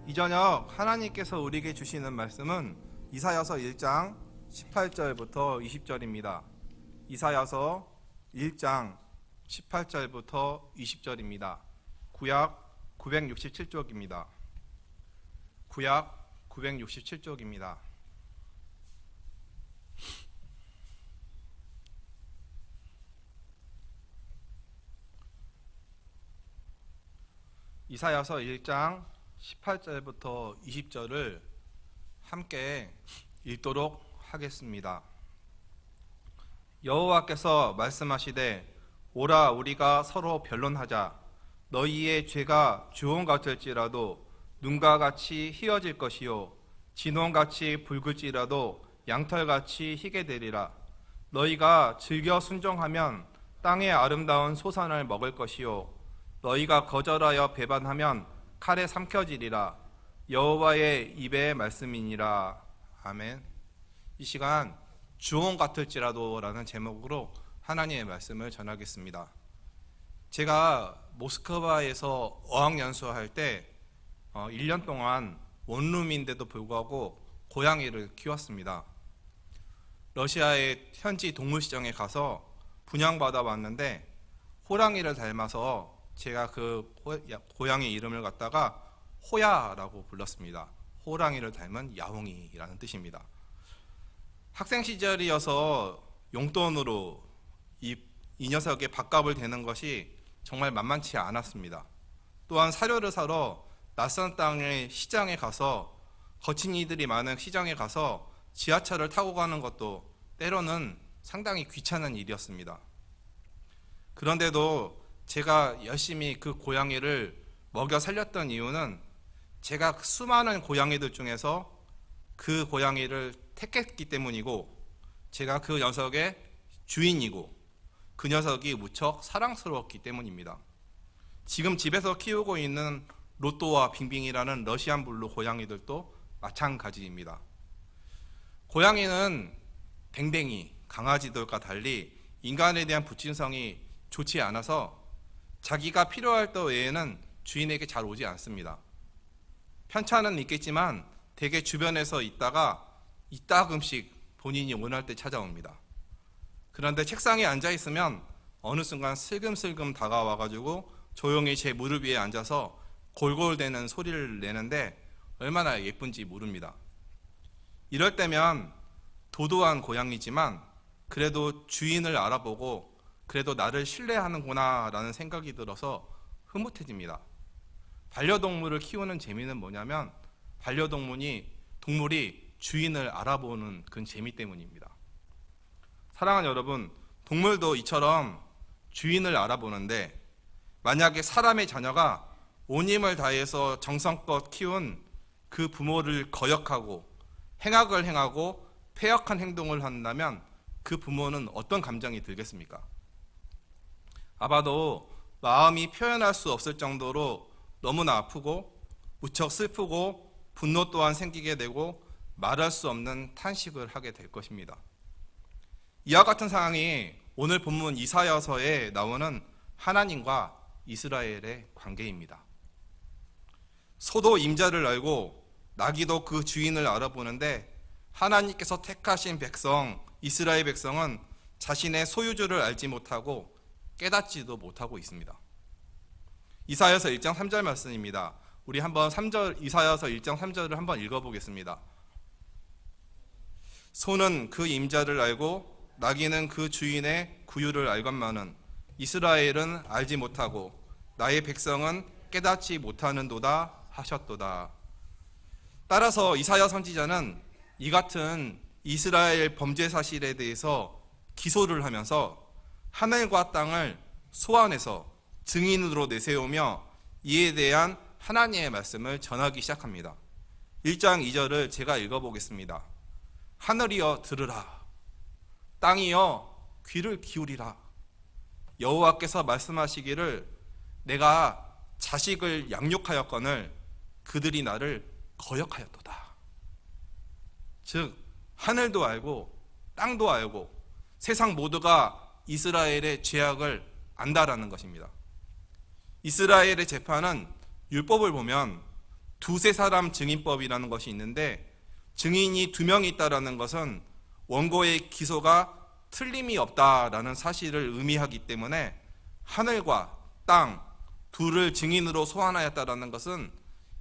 이 저녁 하나님께서 우리에게 주시는 말씀은 이사야서 1장 18절부터 20절입니다. 이사야서 1장 18절부터 20절입니다. 구약 967쪽입니다. 구약 967쪽입니다. 이사야서 1장 18절부터 20절을 함께 읽도록 하겠습니다. 여호와께서 말씀하시되 오라 우리가 서로 변론하자. 너희의 죄가 주홍 같을지라도 눈과 같이 희어질 것이요 진홍같이 붉을지라도 양털같이 희게 되리라. 너희가 즐겨 순종하면 땅의 아름다운 소산을 먹을 것이요 너희가 거절하여 배반하면 칼에 삼켜지리라. 여호와의 입의 말씀이니라. 아멘. 이 시간 주홍 같을지라도 라는 제목으로 하나님의 말씀을 전하겠습니다. 제가 모스크바에서 어학연수할 때 1년 동안 원룸인데도 불구하고 고양이를 키웠습니다. 러시아의 현지 동물시장에 가서 분양받아 왔는데 호랑이를 닮아서 제가 그 고양이 이름을 갖다가 호야라고 불렀습니다. 호랑이를 닮은 야옹이라는 뜻입니다. 학생 시절이어서 용돈으로 이 녀석의 밥값을 대는 것이 정말 만만치 않았습니다. 또한 사료를 사러 낯선 땅의 시장에 가서 거친 이들이 많은 시장에 가서 지하철을 타고 가는 것도 때로는 상당히 귀찮은 일이었습니다. 그런데도 제가 열심히 그 고양이를 먹여 살렸던 이유는 제가 수많은 고양이들 중에서 그 고양이를 택했기 때문이고 제가 그 녀석의 주인이고 그 녀석이 무척 사랑스러웠기 때문입니다. 지금 집에서 키우고 있는 로또와 빙빙이라는 러시안 블루 고양이들도 마찬가지입니다. 고양이는 댕댕이, 강아지들과 달리 인간에 대한 부친성이 좋지 않아서 자기가 필요할 때 외에는 주인에게 잘 오지 않습니다. 편차는 있겠지만 대개 주변에서 있다가 이따금씩 본인이 원할 때 찾아옵니다. 그런데 책상에 앉아 있으면 어느 순간 슬금슬금 다가와가지고 조용히 제 무릎 위에 앉아서 골골대는 소리를 내는데 얼마나 예쁜지 모릅니다. 이럴 때면 도도한 고양이지만 그래도 주인을 알아보고 그래도 나를 신뢰하는구나 라는 생각이 들어서 흐뭇해집니다. 반려동물을 키우는 재미는 뭐냐면 동물이 주인을 알아보는 그 재미 때문입니다. 사랑하는 여러분, 동물도 이처럼 주인을 알아보는데 만약에 사람의 자녀가 온 힘을 다해서 정성껏 키운 그 부모를 거역하고 행악을 행하고 패역한 행동을 한다면 그 부모는 어떤 감정이 들겠습니까? 아마도 마음이 표현할 수 없을 정도로 너무나 아프고 무척 슬프고 분노 또한 생기게 되고 말할 수 없는 탄식을 하게 될 것입니다. 이와 같은 상황이 오늘 본문 이사야서에 나오는 하나님과 이스라엘의 관계입니다. 소도 임자를 알고 나귀도 그 주인을 알아보는데 하나님께서 택하신 백성 이스라엘 백성은 자신의 소유주를 알지 못하고 깨닫지도 못하고 있습니다. 이사야서 1장 3절 말씀입니다. 우리 한번 이사야서 1장 3절을 한번 읽어보겠습니다. 소는 그 임자를 알고 나귀는 그 주인의 구유를 알건만은 이스라엘은 알지 못하고 나의 백성은 깨닫지 못하는도다 하셨도다. 따라서 이사야 선지자는 이 같은 이스라엘 범죄 사실에 대해서 기소를 하면서 하늘과 땅을 소환해서 증인으로 내세우며 이에 대한 하나님의 말씀을 전하기 시작합니다. 1장 2절을 제가 읽어보겠습니다. 하늘이여 들으라. 땅이여 귀를 기울이라. 여호와께서 말씀하시기를 내가 자식을 양육하였거늘 그들이 나를 거역하였도다. 즉 하늘도 알고 땅도 알고 세상 모두가 이스라엘의 죄악을 안다라는 것입니다. 이스라엘의 재판은 율법을 보면 두세 사람 증인법이라는 것이 있는데, 증인이 2명이 있다라는 것은 원고의 기소가 틀림이 없다라는 사실을 의미하기 때문에 하늘과 땅 둘을 증인으로 소환하였다라는 것은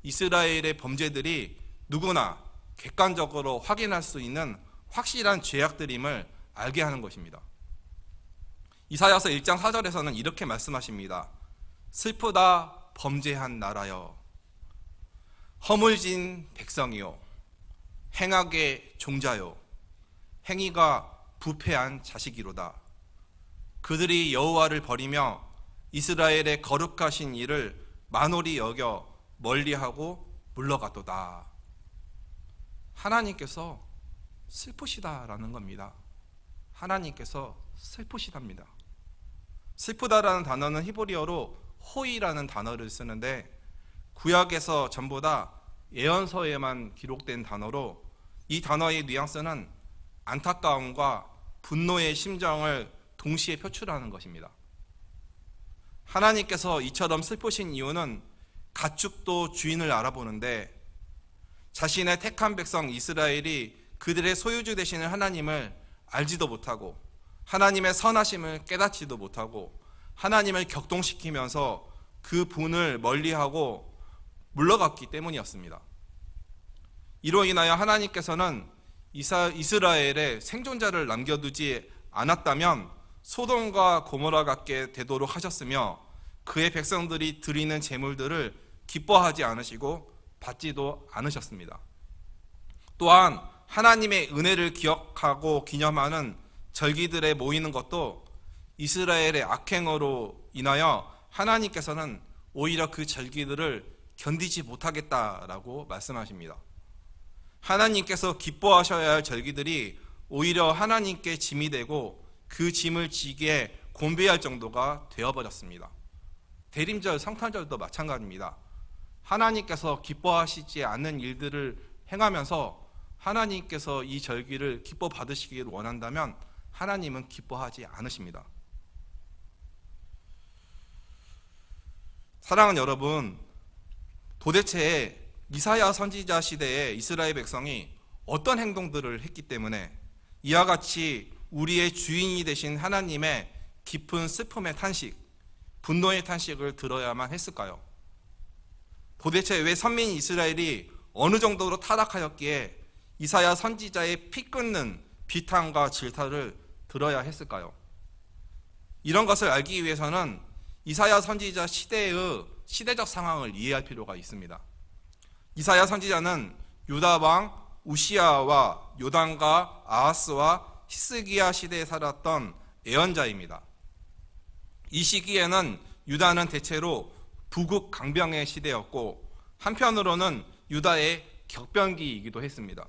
이스라엘의 범죄들이 누구나 객관적으로 확인할 수 있는 확실한 죄악들임을 알게 하는 것입니다. 이사야서 1장 4절에서는 이렇게 말씀하십니다. 슬프다 범죄한 나라여, 허물진 백성이요, 행악의 종자요, 행위가 부패한 자식이로다. 그들이 여호와를 버리며 이스라엘의 거룩하신 이를 만홀히 여겨 멀리하고 물러갔도다. 하나님께서 슬프시다라는 겁니다. 하나님께서 슬프시답니다. 슬프다라는 단어는 히브리어로 호이라는 단어를 쓰는데, 구약에서 전부 다 예언서에만 기록된 단어로, 이 단어의 뉘앙스는 안타까움과 분노의 심정을 동시에 표출하는 것입니다. 하나님께서 이처럼 슬프신 이유는 가축도 주인을 알아보는데, 자신의 택한 백성 이스라엘이 그들의 소유주 되시는 하나님을 알지도 못하고 하나님의 선하심을 깨닫지도 못하고 하나님을 격동시키면서 그 분을 멀리하고 물러갔기 때문이었습니다. 이로 인하여 하나님께서는 이스라엘에 생존자를 남겨두지 않았다면 소돔과 고모라 같게 되도록 하셨으며, 그의 백성들이 드리는 제물들을 기뻐하지 않으시고 받지도 않으셨습니다. 또한 하나님의 은혜를 기억하고 기념하는 절기들에 모이는 것도 이스라엘의 악행으로 인하여 하나님께서는 오히려 그 절기들을 견디지 못하겠다라고 말씀하십니다. 하나님께서 기뻐하셔야 할 절기들이 오히려 하나님께 짐이 되고 그 짐을 지게 곤배할 정도가 되어버렸습니다. 대림절, 성탄절도 마찬가지입니다. 하나님께서 기뻐하시지 않는 일들을 행하면서 하나님께서 이 절기를 기뻐 받으시기를 원한다면 하나님은 기뻐하지 않으십니다. 사랑하는 여러분, 도대체 이사야 선지자 시대에 이스라엘 백성이 어떤 행동들을 했기 때문에 이와 같이 우리의 주인이 되신 하나님의 깊은 슬픔의 탄식, 분노의 탄식을 들어야만 했을까요? 도대체 왜 선민 이스라엘이 어느 정도로 타락하였기에 이사야 선지자의 피 끓는 비탄과 질타를 들어야 했을까요? 이런 것을 알기 위해서는 이사야 선지자 시대의 시대적 상황을 이해할 필요가 있습니다. 이사야 선지자는 유다 왕 우시아와 요담과 아하스와 히스기야 시대에 살았던 예언자입니다. 이 시기에는 유다는 대체로 부국 강병의 시대였고, 한편으로는 유다의 격변기이기도 했습니다.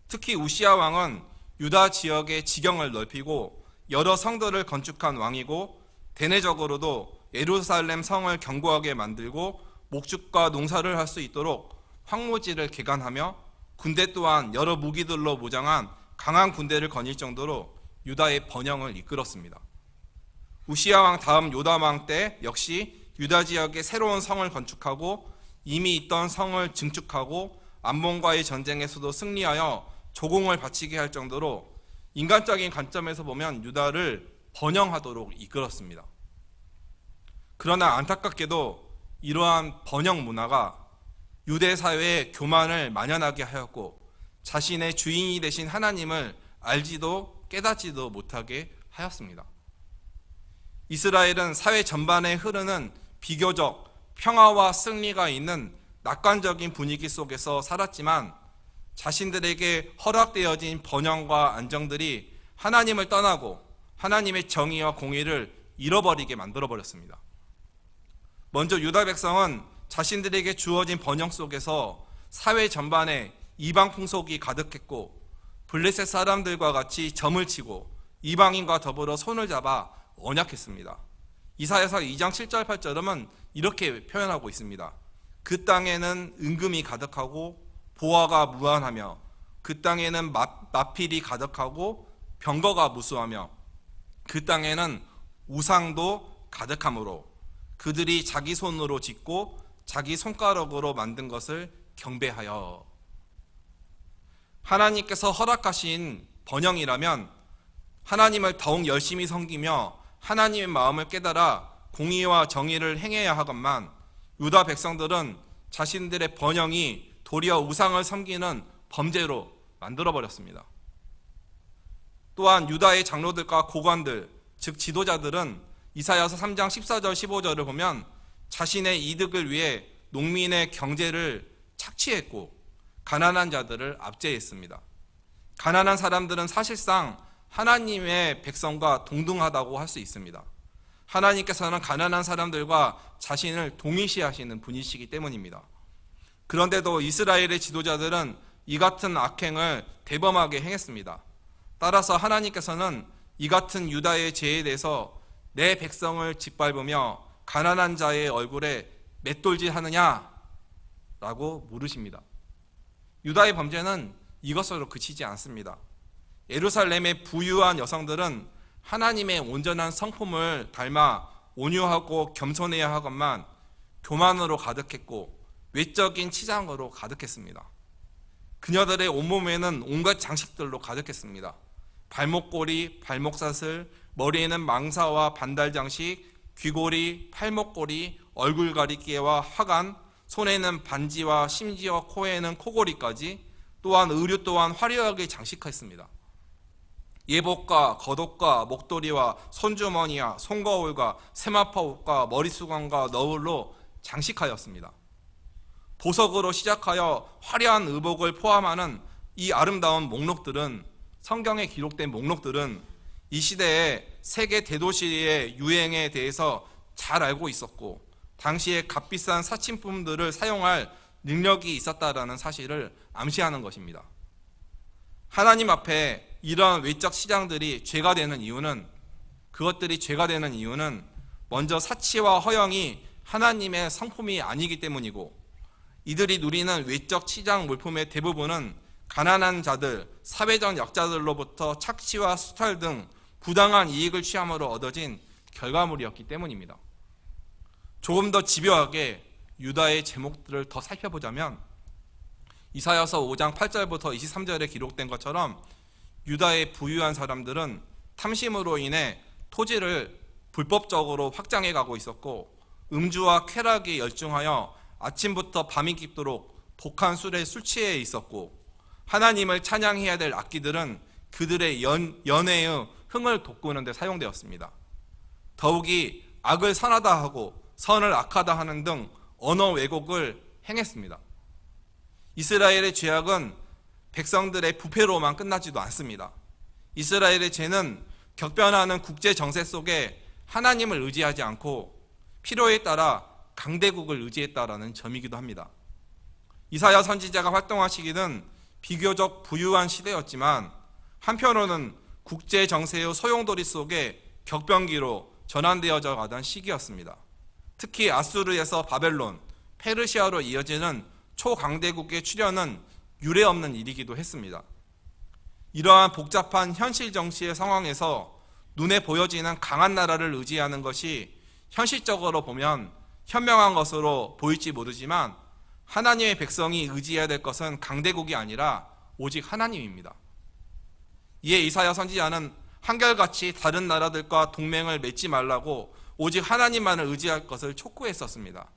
특히 우시아 왕은 유다 지역의 지경을 넓히고 여러 성들을 건축한 왕이고, 대내적으로도 예루살렘 성을 견고하게 만들고 목축과 농사를 할 수 있도록 황무지를 개간하며 군대 또한 여러 무기들로 무장한 강한 군대를 거닐 정도로 유다의 번영을 이끌었습니다. 우시아 왕 다음 요담 왕 때 역시 유다 지역에 새로운 성을 건축하고 이미 있던 성을 증축하고 암몬과의 전쟁에서도 승리하여 조공을 바치게 할 정도로 인간적인 관점에서 보면 유다를 번영하도록 이끌었습니다. 그러나 안타깝게도 이러한 번영 문화가 유대 사회에 교만을 만연하게 하였고, 자신의 주인이 되신 하나님을 알지도 깨닫지도 못하게 하였습니다. 이스라엘은 사회 전반에 흐르는 비교적 평화와 승리가 있는 낙관적인 분위기 속에서 살았지만, 자신들에게 허락되어진 번영과 안정들이 하나님을 떠나고 하나님의 정의와 공의를 잃어버리게 만들어버렸습니다. 먼저 유다 백성은 자신들에게 주어진 번영 속에서 사회 전반에 이방 풍속이 가득했고, 블레셋 사람들과 같이 점을 치고 이방인과 더불어 손을 잡아 언약했습니다. 이사야서 2장 7절 8절은 이렇게 표현하고 있습니다. 그 땅에는 은금이 가득하고 보화가 무한하며 그 땅에는 마필이 가득하고 병거가 무수하며 그 땅에는 우상도 가득하므로 그들이 자기 손으로 짓고 자기 손가락으로 만든 것을 경배하여. 하나님께서 허락하신 번영이라면 하나님을 더욱 열심히 섬기며 하나님의 마음을 깨달아 공의와 정의를 행해야 하건만, 유다 백성들은 자신들의 번영이 도리어 우상을 섬기는 범죄로 만들어버렸습니다. 또한 유다의 장로들과 고관들, 즉 지도자들은 이사야서 3장 14절 15절을 보면 자신의 이득을 위해 농민의 경제를 착취했고 가난한 자들을 압제했습니다. 가난한 사람들은 사실상 하나님의 백성과 동등하다고 할 수 있습니다. 하나님께서는 가난한 사람들과 자신을 동일시하시는 분이시기 때문입니다. 그런데도 이스라엘의 지도자들은 이 같은 악행을 대범하게 행했습니다. 따라서 하나님께서는 이 같은 유다의 죄에 대해서 내 백성을 짓밟으며 가난한 자의 얼굴에 맷돌질하느냐? 라고 물으십니다. 유다의 범죄는 이것으로 그치지 않습니다. 예루살렘의 부유한 여성들은 하나님의 온전한 성품을 닮아 온유하고 겸손해야 하건만 교만으로 가득했고 외적인 치장으로 가득했습니다. 그녀들의 온몸에는 온갖 장식들로 가득했습니다. 발목걸이, 발목사슬, 머리에는 망사와 반달 장식, 귀걸이, 팔목걸이, 얼굴 가리개와 화관, 손에는 반지와 심지어 코에는 코걸이까지, 또한 의류 또한 화려하게 장식했습니다. 예복과 겉옷과 목도리와 손주머니와 손거울과 세마포옷과 머리수건과 너울로 장식하였습니다. 보석으로 시작하여 화려한 의복을 포함하는 이 아름다운 목록들은, 성경에 기록된 목록들은 이 시대의 세계 대도시의 유행에 대해서 잘 알고 있었고 당시에 값비싼 사치품들을 사용할 능력이 있었다라는 사실을 암시하는 것입니다. 하나님 앞에 이런 외적 시장들이 죄가 되는 이유는, 그것들이 죄가 되는 이유는 먼저 사치와 허영이 하나님의 성품이 아니기 때문이고, 이들이 누리는 외적 시장 물품의 대부분은 가난한 자들, 사회적 약자들로부터 착취와 수탈 등 부당한 이익을 취함으로 얻어진 결과물이었기 때문입니다. 조금 더 집요하게 유다의 제목들을 더 살펴보자면 이사야서 5장 8절부터 23절에 기록된 것처럼 유다의 부유한 사람들은 탐심으로 인해 토지를 불법적으로 확장해 가고 있었고 음주와 쾌락에 열중하여 아침부터 밤이 깊도록 독한 술에 술 취해 있었고, 하나님을 찬양해야 될 악기들은 그들의 연애의 흥을 돋구는 데 사용되었습니다. 더욱이 악을 선하다 하고 선을 악하다 하는 등 언어 왜곡을 행했습니다. 이스라엘의 죄악은 백성들의 부패로만 끝나지도 않습니다. 이스라엘의 죄는 격변하는 국제 정세 속에 하나님을 의지하지 않고 필요에 따라 강대국을 의지했다라는 점이기도 합니다. 이사야 선지자가 활동하시기는 비교적 부유한 시대였지만 한편으로는 국제 정세의 소용돌이 속에 격변기로 전환되어져 가던 시기였습니다. 특히 아수르에서 바벨론, 페르시아로 이어지는 초강대국의 출현은 유례없는 일이기도 했습니다. 이러한 복잡한 현실 정치의 상황에서 눈에 보여지는 강한 나라를 의지하는 것이 현실적으로 보면 현명한 것으로 보일지 모르지만 하나님의 백성이 의지해야 될 것은 강대국이 아니라 오직 하나님입니다. 이에 이사야 선지자는 한결같이 다른 나라들과 동맹을 맺지 말라고 오직 하나님만을 의지할 것을 촉구했었습니다.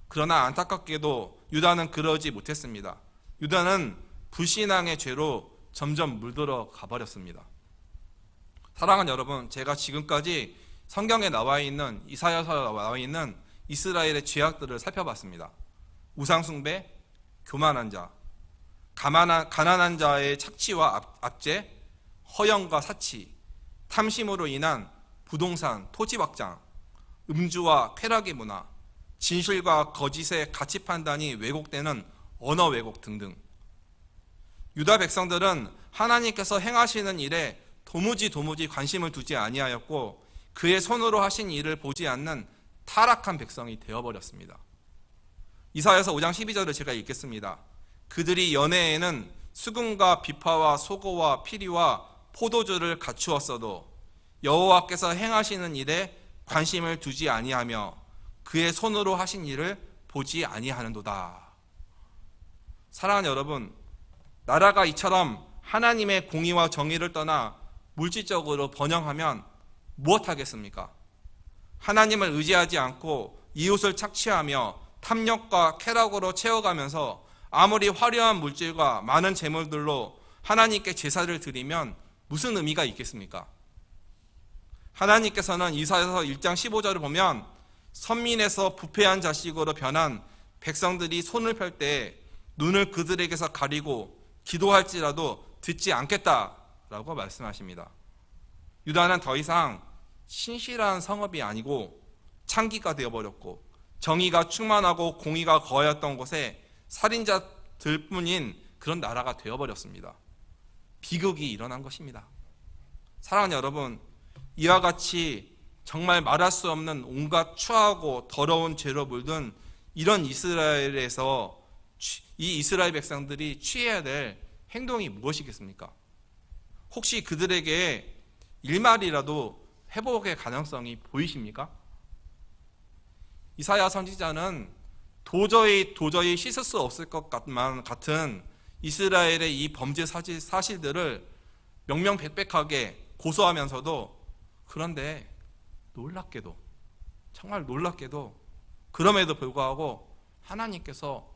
그러나 안타깝게도 유다는 그러지 못했습니다. 유다는 불신앙의 죄로 점점 물들어 가버렸습니다. 사랑하는 여러분, 제가 지금까지 성경에 나와 있는, 이사야서에 나와 있는 이스라엘의 죄악들을 살펴봤습니다. 우상숭배, 교만한 자, 가난한 자의 착취와 압제, 허영과 사치, 탐심으로 인한 부동산, 토지 확장, 음주와 쾌락의 문화, 진실과 거짓의 가치 판단이 왜곡되는 언어 왜곡 등등. 유다 백성들은 하나님께서 행하시는 일에 도무지 관심을 두지 아니하였고 그의 손으로 하신 일을 보지 않는 타락한 백성이 되어버렸습니다. 이사야서 5장 12절을 제가 읽겠습니다. 그들이 연애에는 수금과 비파와 소고와 피리와 포도주를 갖추었어도 여호와께서 행하시는 일에 관심을 두지 아니하며 그의 손으로 하신 일을 보지 아니하는도다. 사랑하는 여러분, 나라가 이처럼 하나님의 공의와 정의를 떠나 물질적으로 번영하면 무엇하겠습니까? 하나님을 의지하지 않고 이웃을 착취하며 탐욕과 쾌락으로 채워가면서 아무리 화려한 물질과 많은 재물들로 하나님께 제사를 드리면 무슨 의미가 있겠습니까? 하나님께서는 이사야서 1장 15절을 보면 선민에서 부패한 자식으로 변한 백성들이 손을 펼 때 눈을 그들에게서 가리고 기도할지라도 듣지 않겠다라고 말씀하십니다. 유다는 더 이상 신실한 성읍이 아니고 창기가 되어버렸고 정의가 충만하고 공의가 거하였던 곳에 살인자들 뿐인 그런 나라가 되어버렸습니다. 비극이 일어난 것입니다. 사랑하는 여러분, 이와 같이 정말 말할 수 없는 온갖 추하고 더러운 죄로 물든 이런 이스라엘에서 이 이스라엘 백성들이 취해야 될 행동이 무엇이겠습니까? 혹시 그들에게 일말이라도 회복의 가능성이 보이십니까? 이사야 선지자는 도저히 씻을 수 없을 것 같은 이스라엘의 이 범죄 사실들을 명명백백하게 고소하면서도, 그런데 놀랍게도, 정말 놀랍게도 그럼에도 불구하고 하나님께서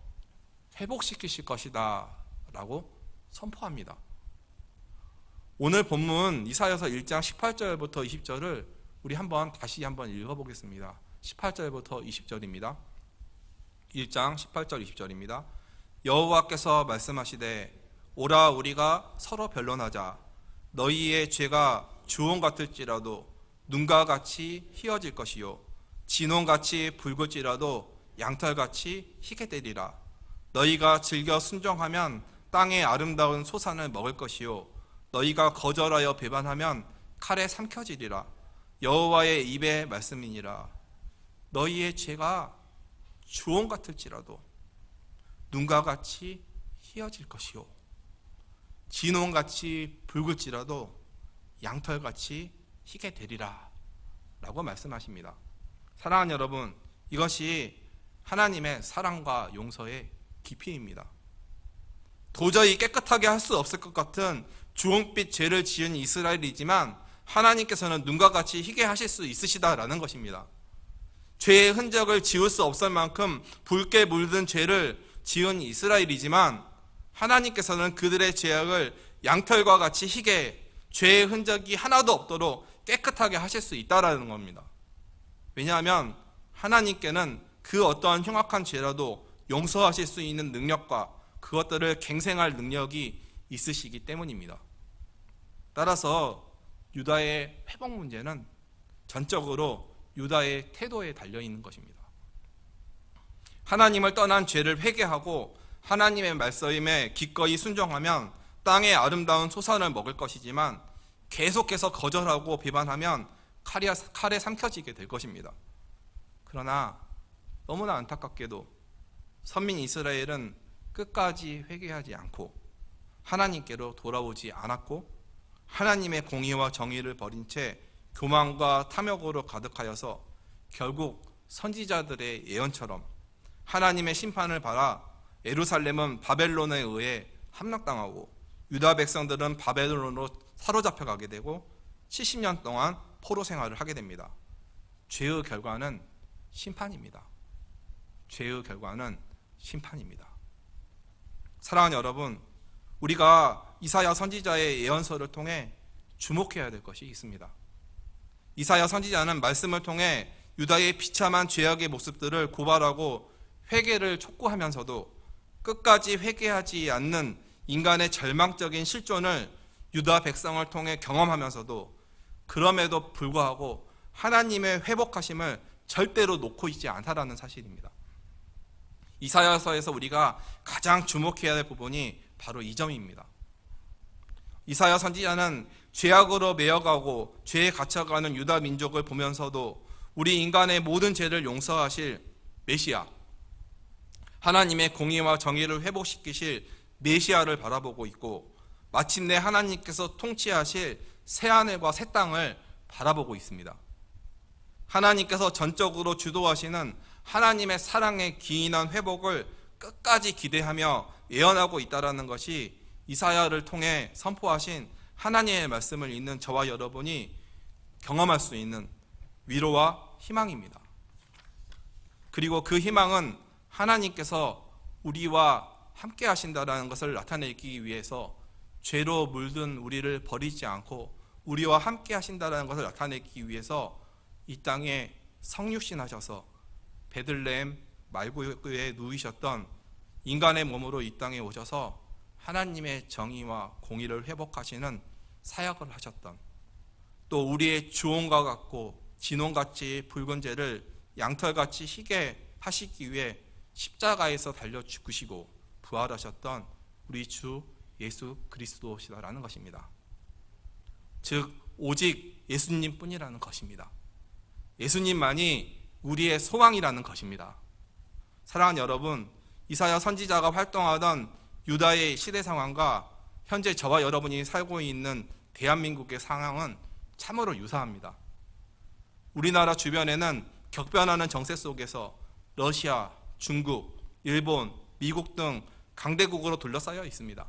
회복시키실 것이다 라고 선포합니다. 오늘 본문 이사야서 1장 18절부터 20절을 우리 다시 한번 읽어보겠습니다. 18절부터 20절입니다. 1장 18절 20절입니다. 여호와께서 말씀하시되 오라 우리가 서로 변론하자. 너희의 죄가 주홍 같을지라도 눈과 같이 희어질 것이요 진홍같이 붉을지라도 양털같이 희게 되리라. 너희가 즐겨 순종하면 땅의 아름다운 소산을 먹을 것이요 너희가 거절하여 배반하면 칼에 삼켜지리라. 여호와의 입의 말씀이니라. 너희의 죄가 주홍 같을지라도 눈과 같이 희어질 것이요 진홍같이 붉을지라도 양털같이 희게 되리라 라고 말씀하십니다. 사랑하는 여러분, 이것이 하나님의 사랑과 용서의 깊이입니다. 도저히 깨끗하게 할 수 없을 것 같은 주홍빛 죄를 지은 이스라엘이지만 하나님께서는 눈과 같이 희게 하실 수 있으시다라는 것입니다. 죄의 흔적을 지울 수 없을 만큼 붉게 물든 죄를 지은 이스라엘이지만 하나님께서는 그들의 죄악을 양털과 같이 희게, 죄의 흔적이 하나도 없도록 깨끗하게 하실 수 있다라는 겁니다. 왜냐하면 하나님께는 그 어떠한 흉악한 죄라도 용서하실 수 있는 능력과 그것들을 갱생할 능력이 있으시기 때문입니다. 따라서 유다의 회복 문제는 전적으로 유다의 태도에 달려있는 것입니다. 하나님을 떠난 죄를 회개하고 하나님의 말씀에 기꺼이 순종하면 땅의 아름다운 소산을 먹을 것이지만 계속해서 거절하고 비판하면 칼에 삼켜지게 될 것입니다. 그러나 너무나 안타깝게도 선민 이스라엘은 끝까지 회개하지 않고 하나님께로 돌아오지 않았고 하나님의 공의와 정의를 버린 채 교만과 탐욕으로 가득하여서 결국 선지자들의 예언처럼 하나님의 심판을 받아 예루살렘은 바벨론에 의해 함락당하고 유다 백성들은 바벨론으로 사로잡혀 가게 되고 70년 동안 포로 생활을 하게 됩니다. 죄의 결과는 심판입니다. 죄의 결과는 심판입니다. 사랑하는 여러분, 우리가 이사야 선지자의 예언서를 통해 주목해야 될 것이 있습니다. 이사야 선지자는 말씀을 통해 유다의 비참한 죄악의 모습들을 고발하고 회개를 촉구하면서도 끝까지 회개하지 않는 인간의 절망적인 실존을 유다 백성을 통해 경험하면서도 그럼에도 불구하고 하나님의 회복하심을 절대로 놓고 있지 않다라는 사실입니다. 이사야서에서 우리가 가장 주목해야 할 부분이 바로 이 점입니다. 이사야 선지자는 죄악으로 매여가고 죄에 갇혀가는 유다 민족을 보면서도 우리 인간의 모든 죄를 용서하실 메시아, 하나님의 공의와 정의를 회복시키실 메시아를 바라보고 있고 마침내 하나님께서 통치하실 새하늘과 새 땅을 바라보고 있습니다. 하나님께서 전적으로 주도하시는 하나님의 사랑의 기인한 회복을 끝까지 기대하며 예언하고 있다는 것이 이사야를 통해 선포하신 하나님의 말씀을 읽는 저와 여러분이 경험할 수 있는 위로와 희망입니다. 그리고 그 희망은 하나님께서 우리와 함께 하신다는 것을 나타내기 위해서 죄로 물든 우리를 버리지 않고 우리와 함께 하신다는 것을 나타내기 위해서 이 땅에 성육신하셔서 베들레헴 말구에 누이셨던 인간의 몸으로 이 땅에 오셔서 하나님의 정의와 공의를 회복하시는 사역을 하셨던, 또 우리의 주홍과 같고 진홍같이 붉은 죄를 양털같이 희게 하시기 위해 십자가에서 달려 죽으시고 부활하셨던 우리 주 예수 그리스도시다라는 것입니다. 즉 오직 예수님뿐이라는 것입니다. 예수님만이 우리의 소망이라는 것입니다. 사랑하는 여러분, 이사야 선지자가 활동하던 유다의 시대 상황과 현재 저와 여러분이 살고 있는 대한민국의 상황은 참으로 유사합니다. 우리나라 주변에는 격변하는 정세 속에서 러시아, 중국, 일본, 미국 등 강대국으로 둘러싸여 있습니다.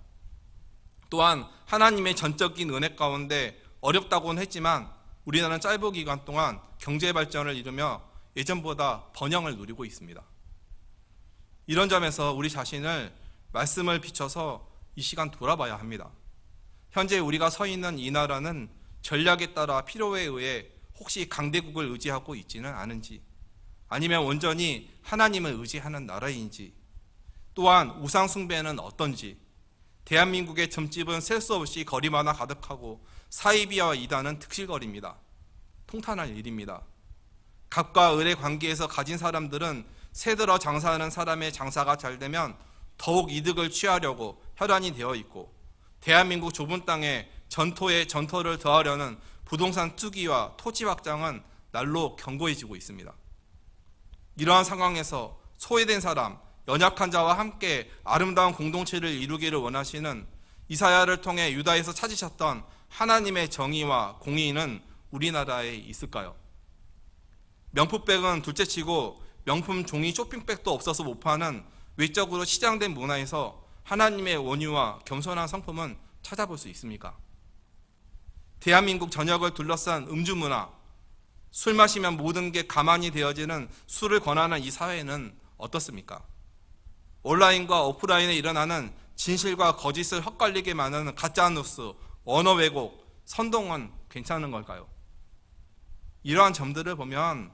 또한 하나님의 전적인 은혜 가운데 어렵다고는 했지만 우리나라는 짧은 기간 동안 경제 발전을 이루며 예전보다 번영을 누리고 있습니다. 이런 점에서 우리 자신을 말씀을 비춰서 이 시간 돌아봐야 합니다. 현재 우리가 서 있는 이 나라는 전략에 따라 필요에 의해 혹시 강대국을 의지하고 있지는 않은지, 아니면 온전히 하나님을 의지하는 나라인지, 또한 우상 숭배는 어떤지, 대한민국의 점집은 셀 수 없이 거리마다 가득하고 사이비와 이단은 득실거립니다. 통탄할 일입니다. 갑과 을의 관계에서 가진 사람들은 새들어 장사하는 사람의 장사가 잘 되면 더욱 이득을 취하려고 혈안이 되어 있고, 대한민국 좁은 땅에 전토에 전토를 더하려는 부동산 투기와 토지 확장은 날로 견고해지고 있습니다. 이러한 상황에서 소외된 사람, 연약한 자와 함께 아름다운 공동체를 이루기를 원하시는 이사야를 통해 유다에서 찾으셨던 하나님의 정의와 공의는 우리나라에 있을까요? 명품백은 둘째치고 명품 종이 쇼핑백도 없어서 못 파는 외적으로 치장된 문화에서 하나님의 원유와 겸손한 성품은 찾아볼 수 있습니까? 대한민국 전역을 둘러싼 음주 문화, 술 마시면 모든 게 가만히 되어지는 술을 권하는 이 사회는 어떻습니까? 온라인과 오프라인에 일어나는 진실과 거짓을 헛갈리게 만드는 가짜뉴스, 언어 왜곡, 선동은 괜찮은 걸까요? 이러한 점들을 보면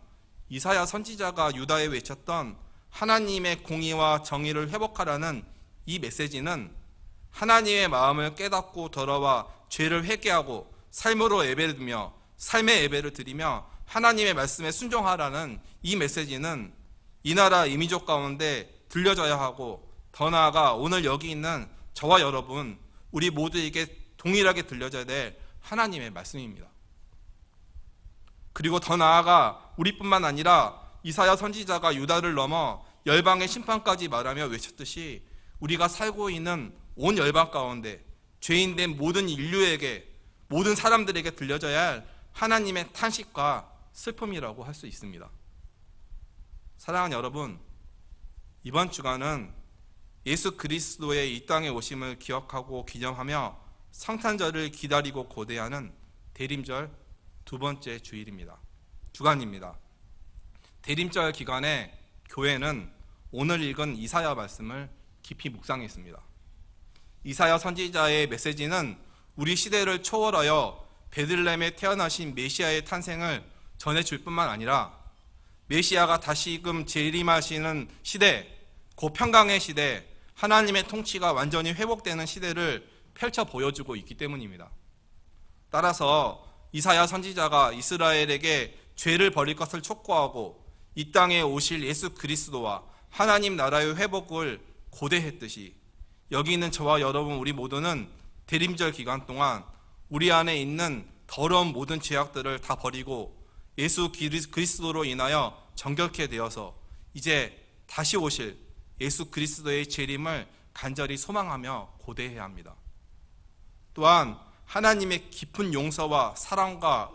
이사야 선지자가 유다에 외쳤던 하나님의 공의와 정의를 회복하라는 이 메시지는 하나님의 마음을 깨닫고 돌아와 죄를 회개하고 삶으로 예배를 드리며 삶의 예배를 드리며 하나님의 말씀에 순종하라는 이 메시지는 이 나라 이민족 가운데 들려져야 하고, 더 나아가 오늘 여기 있는 저와 여러분 우리 모두에게 동일하게 들려져야 될 하나님의 말씀입니다. 그리고 더 나아가 우리뿐만 아니라 이사야 선지자가 유다를 넘어 열방의 심판까지 말하며 외쳤듯이 우리가 살고 있는 온 열방 가운데 죄인된 모든 인류에게, 모든 사람들에게 들려져야 할 하나님의 탄식과 슬픔이라고 할 수 있습니다. 사랑하는 여러분, 이번 주간은 예수 그리스도의 이 땅에 오심을 기억하고 기념하며 성탄절을 기다리고 고대하는 대림절 두 번째 주간입니다. 대림절 기간에 교회는 오늘 읽은 이사야 말씀을 깊이 묵상했습니다. 이사야 선지자의 메시지는 우리 시대를 초월하여 베들레헴에 태어나신 메시아의 탄생을 전해줄 뿐만 아니라 메시아가 다시금 재림하시는 시대, 곧 평강의 시대, 하나님의 통치가 완전히 회복되는 시대를 펼쳐 보여주고 있기 때문입니다. 따라서 이사야 선지자가 이스라엘에게 죄를 버릴 것을 촉구하고 이 땅에 오실 예수 그리스도와 하나님 나라의 회복을 고대했듯이 여기 있는 저와 여러분 우리 모두는 대림절 기간 동안 우리 안에 있는 더러운 모든 죄악들을 다 버리고 예수 그리스도로 인하여 정결케 되어서 이제 다시 오실 예수 그리스도의 재림을 간절히 소망하며 고대해야 합니다. 또한 하나님의 깊은 용서와 사랑과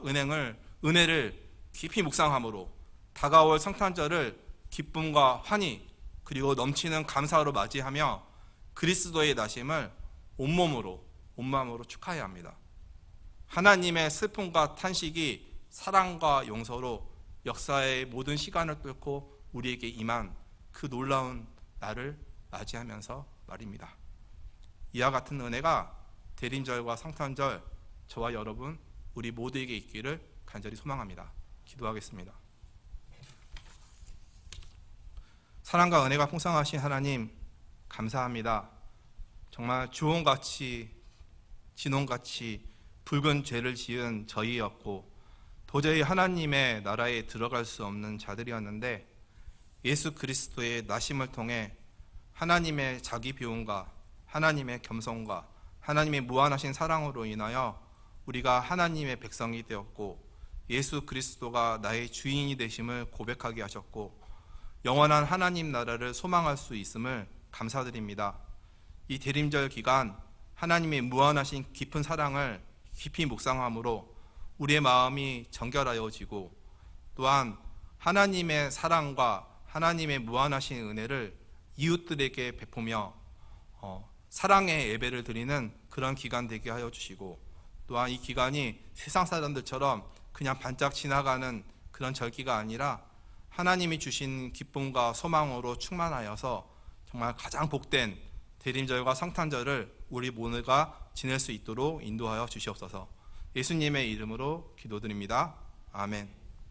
은혜를 깊이 묵상함으로 다가올 성탄절을 기쁨과 환희 그리고 넘치는 감사로 맞이하며 그리스도의 나심을 온몸으로 온마음으로 축하해야 합니다. 하나님의 슬픔과 탄식이 사랑과 용서로 역사의 모든 시간을 뚫고 우리에게 임한 그 놀라운 날을 맞이하면서 말입니다. 이와 같은 은혜가 대림절과 성탄절 저와 여러분 우리 모두에게 있기를 간절히 소망합니다. 기도하겠습니다. 사랑과 은혜가 풍성하신 하나님 감사합니다. 정말 주홍같이 진홍같이 붉은 죄를 지은 저희였고 도저히 하나님의 나라에 들어갈 수 없는 자들이었는데 예수 그리스도의 나심을 통해 하나님의 자기 비움과 하나님의 겸손과 하나님의 무한하신 사랑으로 인하여 우리가 하나님의 백성이 되었고 예수 그리스도가 나의 주인이 되심을 고백하게 하셨고 영원한 하나님 나라를 소망할 수 있음을 감사드립니다. 이 대림절 기간 하나님의 무한하신 깊은 사랑을 깊이 묵상함으로 우리의 마음이 정결하여지고 또한 하나님의 사랑과 하나님의 무한하신 은혜를 이웃들에게 베푸며 사랑의 예배를 드리는 그런 기간 되게 하여 주시고 또한 이 기간이 세상 사람들처럼 그냥 반짝 지나가는 그런 절기가 아니라 하나님이 주신 기쁨과 소망으로 충만하여서 정말 가장 복된 대림절과 성탄절을 우리 모두가 지낼 수 있도록 인도하여 주시옵소서. 예수님의 이름으로 기도드립니다. 아멘.